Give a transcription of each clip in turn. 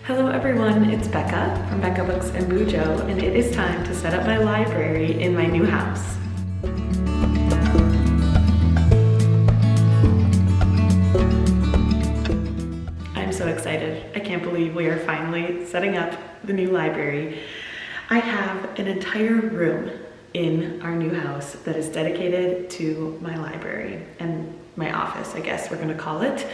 Hello everyone, it's Becca from BEKAHBOOKSANDBUJO, and it is time to set up my library in my new house. I'm so excited. I can't believe we are finally setting up the new library. I have an entire room in our new house that is dedicated to my library and my office, I guess we're gonna call it.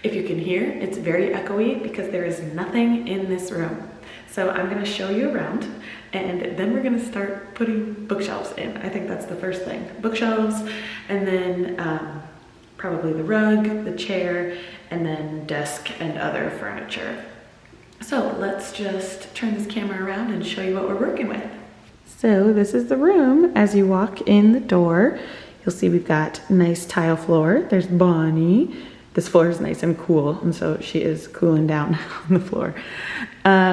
If you can hear, it's very echoey because there is nothing in this room. So I'm gonna show you around and then we're gonna start putting bookshelves in. I think that's the first thing. Bookshelves, and then probably the rug, the chair, and then desk and other furniture. So let's just turn this camera around and show you what we're working with. So this is the room. As you walk in the door, you'll see we've got nice tile floor. There's Bonnie. This floor is nice and cool, and so she is cooling down on the floor.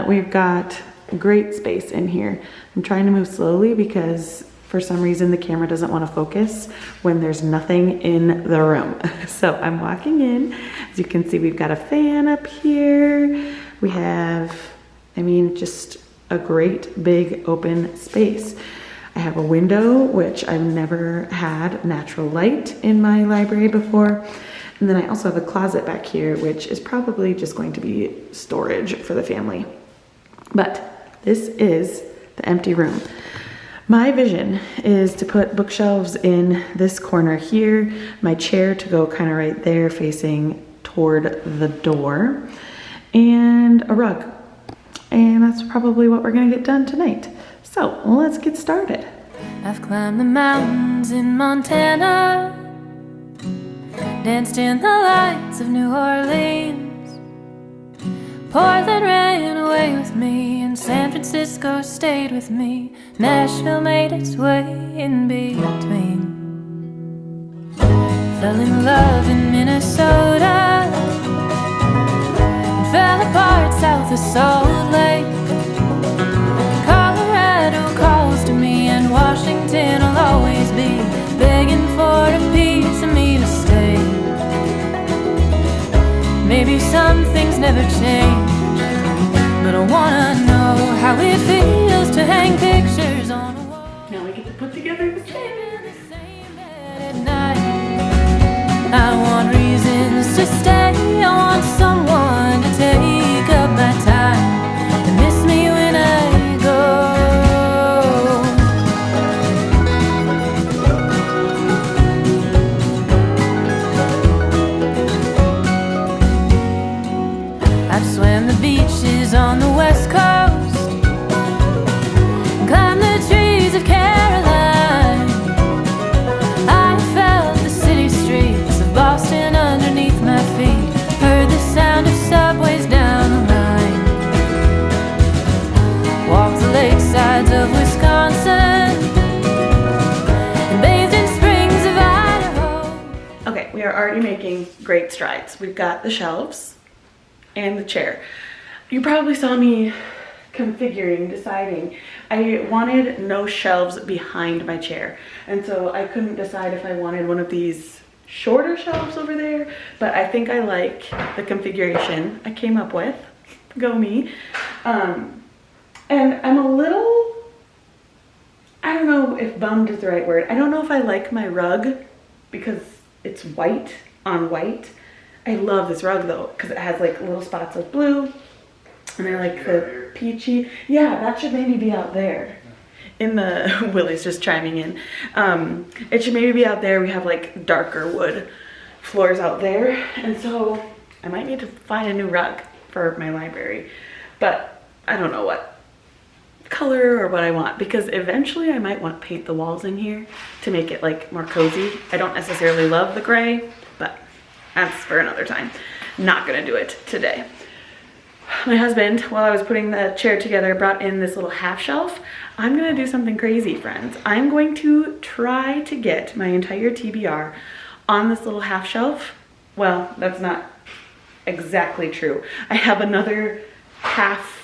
We've got great space in here. I'm trying to move slowly because for some reason the camera doesn't want to focus when there's nothing in the room. So I'm walking in. As you can see, we've got a fan up here. We have, just a great big open space. I have a window, which I've never had natural light in my library before. And then I also have a closet back here, which is probably just going to be storage for the family. But this is the empty room. My vision is to put bookshelves in this corner here, my chair to go kind of right there facing toward the door, and a rug. And that's probably what we're gonna get done tonight. So let's get started. I've climbed the mountains in Montana, danced in the lights of New Orleans. Portland ran away with me, and San Francisco stayed with me. Nashville made its way in between. Fell in love in Minnesota, and fell apart south of Salt Lake. Colorado calls to me, and Washington will always be begging for a piece of me to stay. Maybe some things never change, but I wanna know how it feels to hang pictures on a wall. Now we get to put together the Same bed at night. I want reasons to stay. I want someone to take up my time and miss me when I go. I've swam the beaches on the west coast, climbed the trees of Caroline. I felt the city streets of Boston underneath my feet, heard the sound of subways down the line. Walked the lakesides of Wisconsin, and bathed in springs of Idaho. Okay, we are already making great strides. We've got the shelves and the chair. You probably saw me deciding. I wanted no shelves behind my chair, and so I couldn't decide if I wanted one of these shorter shelves over there, but I think I like the configuration I came up with. Go me. And I'm a little, I don't know if bummed is the right word. I don't know if I like my rug because it's white on white. I love this rug though, because it has like little spots of blue, and I like the peachy. Yeah, that should maybe be out there. In the, Willie's just chiming in. It should maybe be out there. We have like darker wood floors out there, and so I might need to find a new rug for my library, but I don't know what color or what I want, because eventually I might want to paint the walls in here to make it like more cozy. I don't necessarily love the gray, but that's for another time. Not gonna do it today. My husband, while I was putting the chair together, brought in this little half shelf. I'm gonna do something crazy, friends. I'm going to try to get my entire TBR on this little half shelf. Well, that's not exactly true. I have another half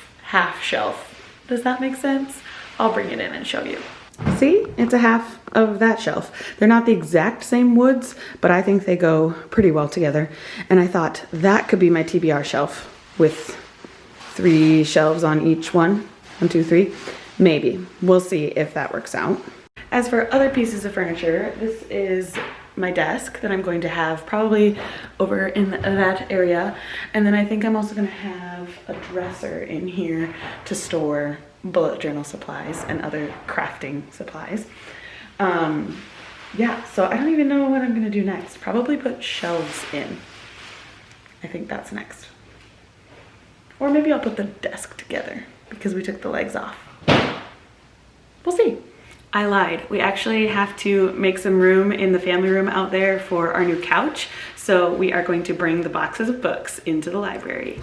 shelf. Does that make sense? I'll bring it in and show you. See, it's a half of that shelf. They're not the exact same woods, but I think they go pretty well together. And I thought that could be my TBR shelf with 3 shelves on each one. 1, 2, 3. Maybe. We'll see if that works out. As for other pieces of furniture, this is my desk that I'm going to have probably over in that area. And then I think I'm also gonna have a dresser in here to store bullet journal supplies and other crafting supplies. Yeah, so I don't even know what I'm gonna do next. Probably put shelves in. I think that's next. Or maybe I'll put the desk together because we took the legs off. We'll see. I lied. We actually have to make some room in the family room out there for our new couch. So we are going to bring the boxes of books into the library.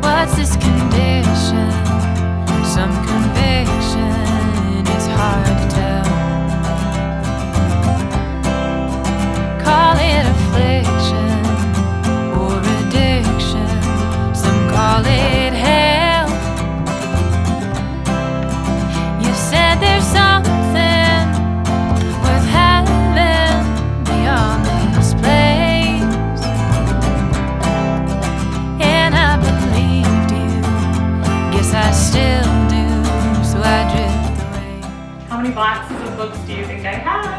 What's this condition? Some conviction, it's hard to tell. Call it affliction or addiction, some call it hell. You said there's something worth having beyond this place, and I believed you, guess I still do, so I drift away. How many boxes of books do you think I have?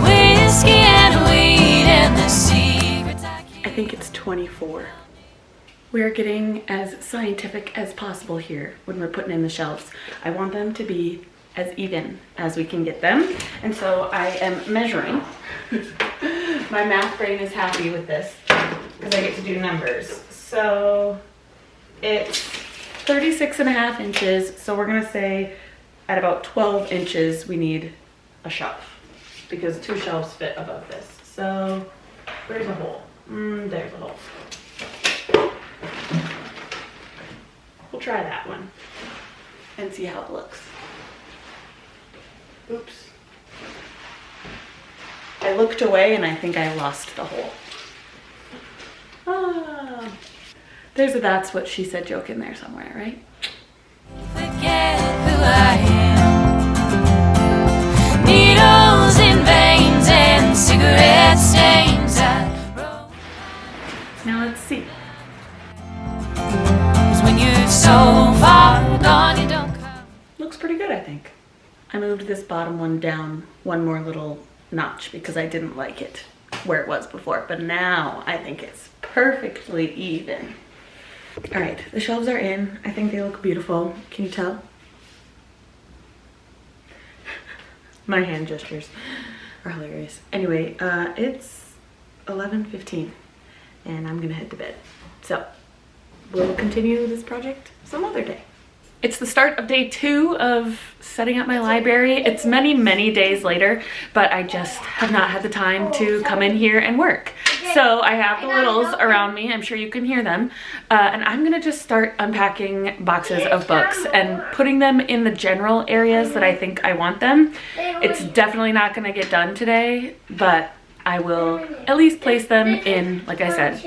Whiskey and weed and the secrets I think it's 24. We're getting as scientific as possible here when we're putting in the shelves. I want them to be as even as we can get them. And so I am measuring. My math brain is happy with this because I get to do numbers. So it's 36.5 inches. So we're gonna say at about 12 inches, we need a shelf because 2 shelves fit above this. So where's a hole? There's a hole. We'll try that one and see how it looks. Oops. I looked away and I think I lost the hole. Ah, there's a "that's what she said" joke in there somewhere, right? forget who I am. Needles in veins and cigarette stains. Now let's see. 'Cause when you're so far gone, you don't come. Looks pretty good, I think. I moved this bottom one down one more little notch because I didn't like it where it was before, but now I think it's perfectly even. All right, the shelves are in. I think they look beautiful. Can you tell? My hand gestures are hilarious. Anyway, it's 11:15 and I'm gonna head to bed. So we'll continue this project some other day. It's the start of day 2 of setting up my library. It's many, many days later, but I just have not had the time to come in here and work. So I have the littles around me. I'm sure you can hear them. And I'm gonna just start unpacking boxes of books and putting them in the general areas that I think I want them. It's definitely not gonna get done today, but I will at least place them in, like I said,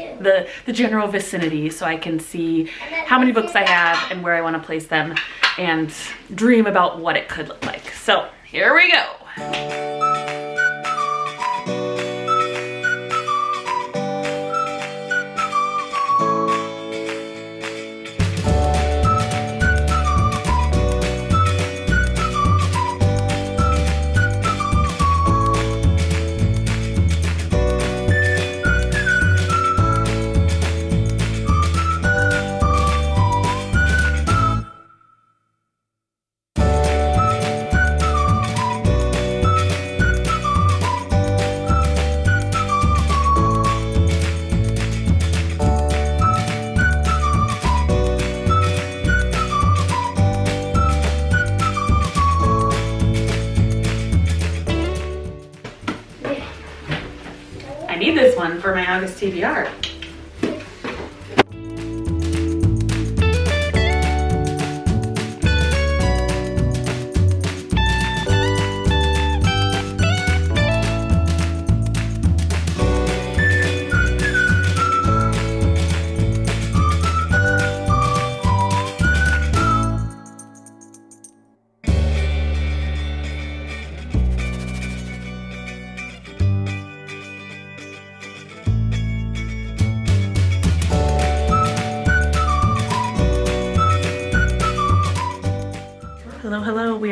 the general vicinity so I can see how many books I have and where I want to place them and dream about what it could look like. So here we go. I need this one for my August TBR.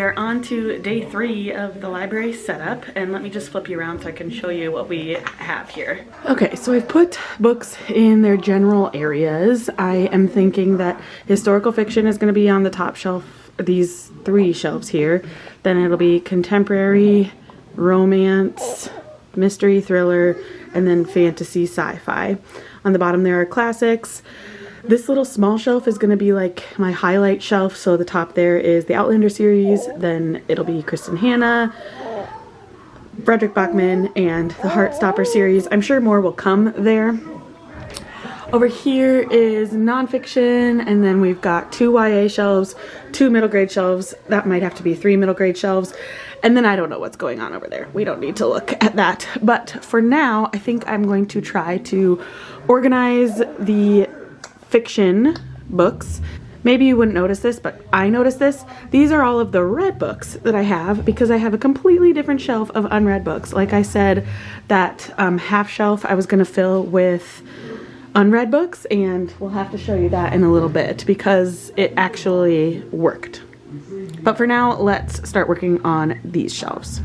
we are on to day 3 of the library setup, and let me just flip you around so I can show you what we have here. Okay, so I've put books in their general areas. I am thinking that historical fiction is going to be on the top shelf, these 3 shelves here. Then it'll be contemporary, romance, mystery, thriller, and then fantasy, sci-fi. On the bottom there are classics. This little small shelf is going to be like my highlight shelf. So the top there is the Outlander series, then it'll be Kristen Hanna, Frederick Bachman, and the Heartstopper series. I'm sure more will come there. Over here is nonfiction, and then we've got 2 YA shelves, 2 middle grade shelves. That might have to be 3 middle grade shelves. And then I don't know what's going on over there. We don't need to look at that. But for now, I think I'm going to try to organize the fiction books. Maybe you wouldn't notice this, but I noticed this. These are all of the read books that I have because I have a completely different shelf of unread books. Like I said, that half shelf I was gonna fill with unread books, and we'll have to show you that in a little bit because it actually worked. But for now, let's start working on these shelves.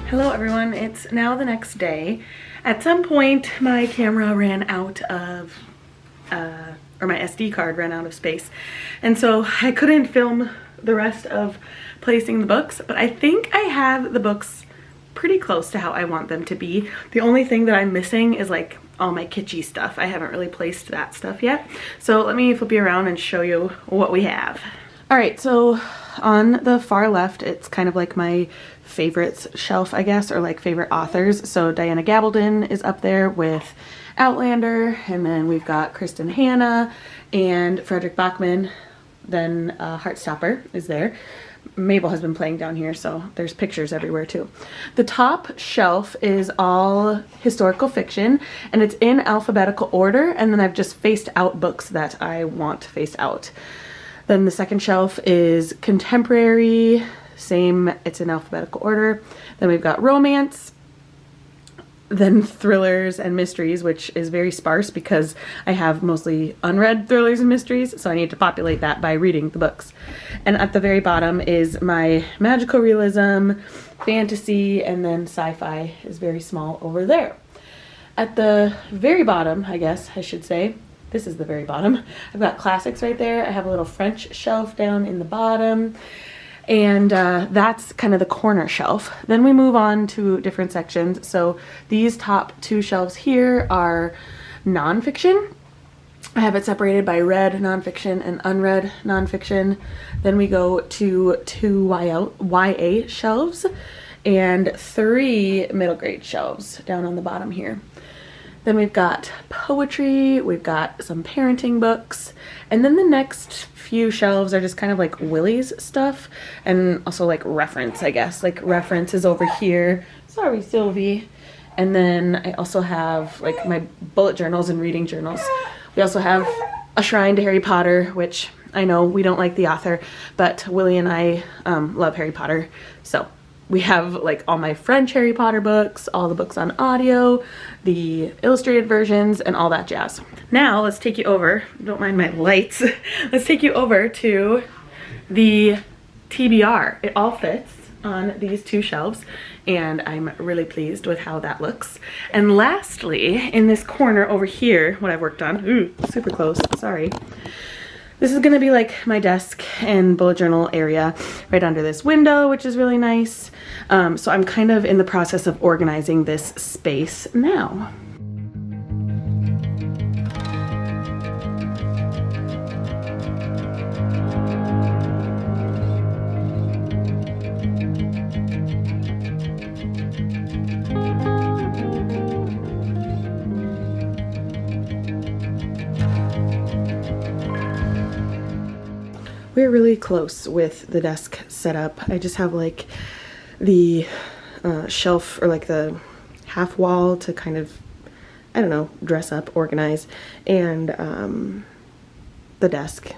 Hello everyone, it's now the next day. At some point my camera ran out of, or my SD card ran out of space. And so I couldn't film the rest of placing the books, but I think I have the books pretty close to how I want them to be. The only thing that I'm missing is like all my kitschy stuff. I haven't really placed that stuff yet. So let me flip you around and show you what we have. All right, so on the far left, it's kind of like my favorites shelf, I guess, or like favorite authors. So Diana Gabaldon is up there with Outlander, and then we've got Kristen Hanna and Frederick Bachman. Then Heartstopper is there. Mabel has been playing down here, so there's pictures everywhere too. The top shelf is all historical fiction, and it's in alphabetical order, and then I've just faced out books that I want faced out. Then the second shelf is contemporary, same, it's in alphabetical order. Then we've got romance, then thrillers and mysteries, which is very sparse because I have mostly unread thrillers and mysteries, so I need to populate that by reading the books. And at the very bottom is my magical realism, fantasy, and then sci-fi is very small over there. At the very bottom, I guess I should say, this is the very bottom, I've got classics right there. I have a little French shelf down in the bottom, and that's kind of the corner shelf. Then we move on to different sections. So these top 2 shelves here are nonfiction. I have it separated by read nonfiction and unread nonfiction. Then we go to 2 YA shelves and 3 middle grade shelves down on the bottom here. Then we've got poetry, we've got some parenting books, and then the next few shelves are just kind of like Willie's stuff, and also like reference, I guess. Like reference is over here. Sorry, Sylvie. And then I also have like my bullet journals and reading journals. We also have A Shrine to Harry Potter, which I know we don't like the author, but Willie and I love Harry Potter, so we have like all my French Harry Potter books, all the books on audio, the illustrated versions, and all that jazz. Now let's take you over, don't mind my lights, let's take you over to the TBR. It all fits. on these two shelves, and I'm really pleased with how that looks. And lastly, in this corner over here, what I've worked on, ooh, super close, sorry. This is gonna be like my desk and bullet journal area right under this window, which is really nice. So I'm kind of in the process of organizing this space now. We're really close with the desk setup. I just have like the shelf or like the half wall to kind of, I don't know, dress up, organize, and the desk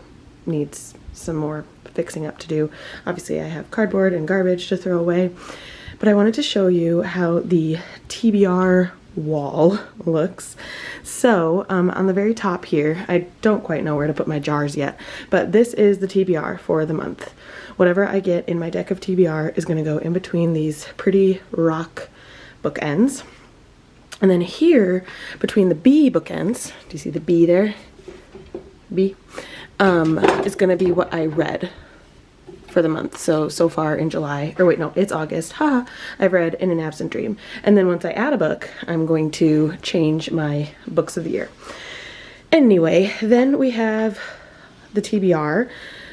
needs some more fixing up to do. Obviously I have cardboard and garbage to throw away, but I wanted to show you how the TBR wall looks. So on the very top here, I don't quite know where to put my jars yet, but this is the TBR for the month. Whatever I get in my deck of TBR is going to go in between these pretty rock bookends. And then here between the B bookends, do you see the B there? B is going to be what I read for the month. So far in July, or wait, no, it's August. Haha, I've read In an Absent Dream. And then once I add a book, I'm going to change my books of the year. Anyway, then we have the TBR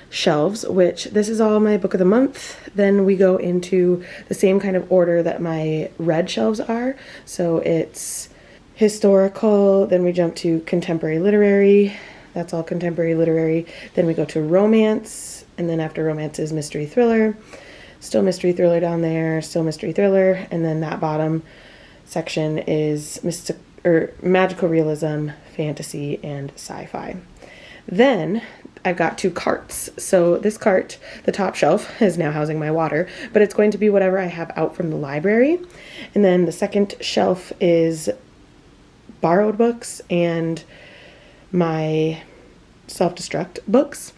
shelves, which this is all my book of the month. Then we go into the same kind of order that my red shelves are. So it's historical, then we jump to contemporary literary. That's all contemporary literary. Then we go to romance. And then after romance is mystery thriller, still mystery thriller down there, still mystery thriller, and then that bottom section is magical realism, fantasy, and sci-fi. Then I've got two carts. So this cart, the top shelf, is now housing my water, but it's going to be whatever I have out from the library. And then the second shelf is borrowed books and my self-destruct books.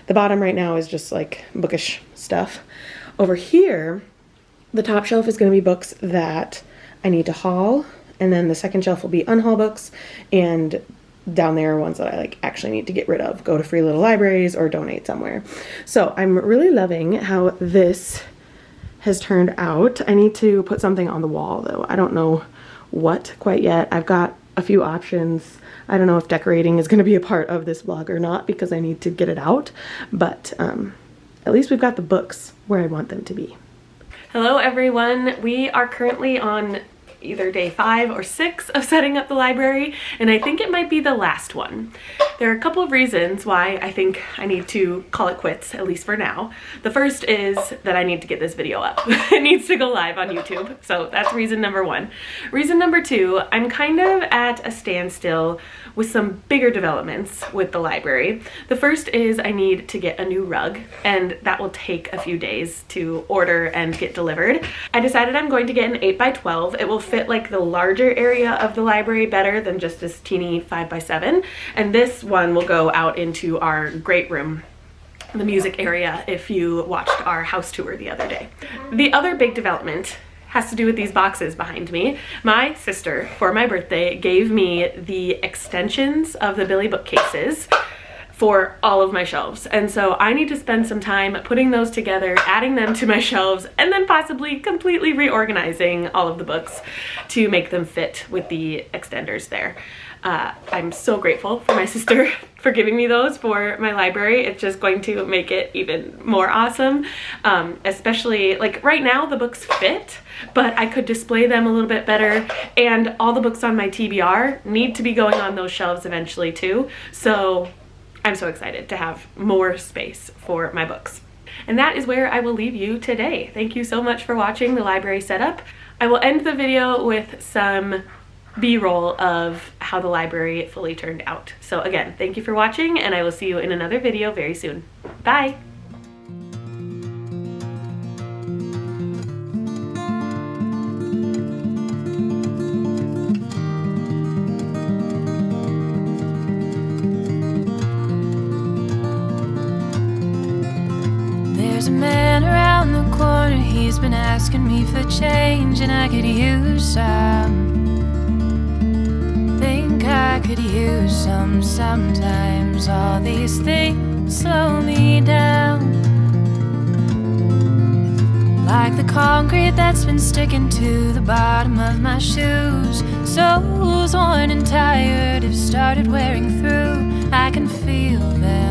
The bottom right now is just like bookish stuff. Over here, the top shelf is going to be books that I need to haul, and then the second shelf will be unhaul books, and down there are ones that I like actually need to get rid of, go to free little libraries or donate somewhere. So I'm really loving how this has turned out. I need to put something on the wall though. I don't know what quite yet. I've got a few options. I don't know if decorating is going to be a part of this vlog or not because I need to get it out, but at least we've got the books where I want them to be. Hello everyone. We are currently on either day 5 or 6 of setting up the library, and I think it might be the last one. There are a couple of reasons why I think I need to call it quits, at least for now. The first is that I need to get this video up. It needs to go live on YouTube, so that's reason number 1. Reason number 2, I'm kind of at a standstill with some bigger developments with the library. The first is I need to get a new rug, and that will take a few days to order and get delivered. I decided I'm going to get an 8x12. It will fit like the larger area of the library better than just this teeny 5x7, and this one will go out into our great room, the music area, if you watched our house tour the other day. The other big development has to do with these boxes behind me. My sister, for my birthday, gave me the extensions of the Billy bookcases for all of my shelves. And so I need to spend some time putting those together, adding them to my shelves, and then possibly completely reorganizing all of the books to make them fit with the extenders there. I'm so grateful for my sister for giving me those for my library. It's just going to make it even more awesome. Especially like right now the books fit, but I could display them a little bit better, and all the books on my TBR need to be going on those shelves eventually too. So I'm so excited to have more space for my books. And that is where I will leave you today. Thank you so much for watching the library setup. I will end the video with some B-roll of how the library fully turned out. So again, thank you for watching, and I will see you in another video very soon. Bye! There's a man around the corner, he He's been asking me for change, and I could use some. Think I could use some sometimes. All these things slow me down, like the concrete that's been sticking to the bottom of my shoes. Soles worn and tired have started wearing through. I can feel them